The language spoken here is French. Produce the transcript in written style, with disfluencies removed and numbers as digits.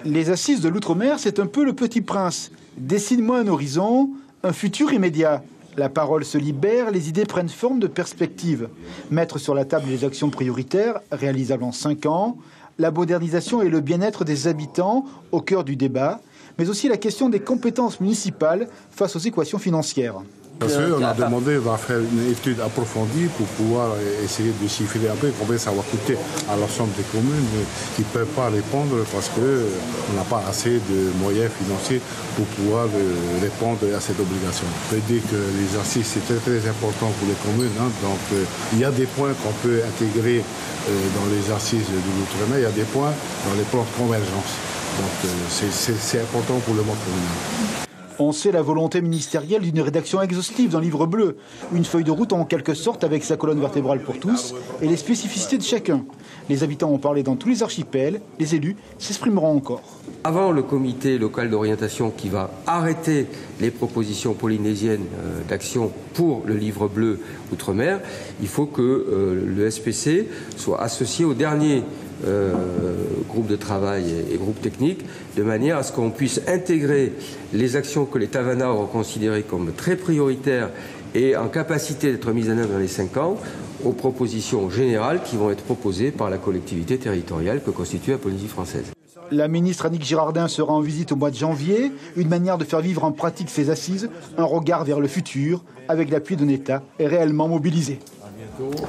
Les assises de l'outre-mer, c'est un peu le Petit Prince. Dessine-moi un horizon, un futur immédiat. La parole se libère, les idées prennent forme de perspective. Mettre sur la table les actions prioritaires, réalisables en 5 ans, la modernisation et le bien-être des habitants au cœur du débat, mais aussi la question des compétences municipales face aux équations financières. Parce qu'on a demandé de faire une étude approfondie pour pouvoir essayer de chiffrer un peu combien ça va coûter à l'ensemble des communes qui ne peuvent pas répondre parce qu'on n'a pas assez de moyens financiers pour pouvoir répondre à cette obligation. On peut dire que les assises, c'est très très important pour les communes. Donc il y a des points qu'on peut intégrer dans les assises de l'outre-mer, il y a des points dans les plans de convergence. Donc c'est important pour le monde communal. On sait la volonté ministérielle d'une rédaction exhaustive d'un livre bleu, une feuille de route en quelque sorte avec sa colonne vertébrale pour tous et les spécificités de chacun. Les habitants ont parlé dans tous les archipels, les élus s'exprimeront encore. Avant le comité local d'orientation qui va arrêter les propositions polynésiennes d'action pour le livre bleu Outre-mer, il faut que le SPC soit associé au dernier groupe de travail et groupe technique, de manière à ce qu'on puisse intégrer les actions que les Tavanards ont considérées comme très prioritaires et en capacité d'être mises en œuvre dans les 5 ans aux propositions générales qui vont être proposées par la collectivité territoriale que constitue la Polynésie française. La ministre Annick Girardin sera en visite au mois de janvier, une manière de faire vivre en pratique ces assises, un regard vers le futur avec l'appui d'un État réellement mobilisé. À bientôt.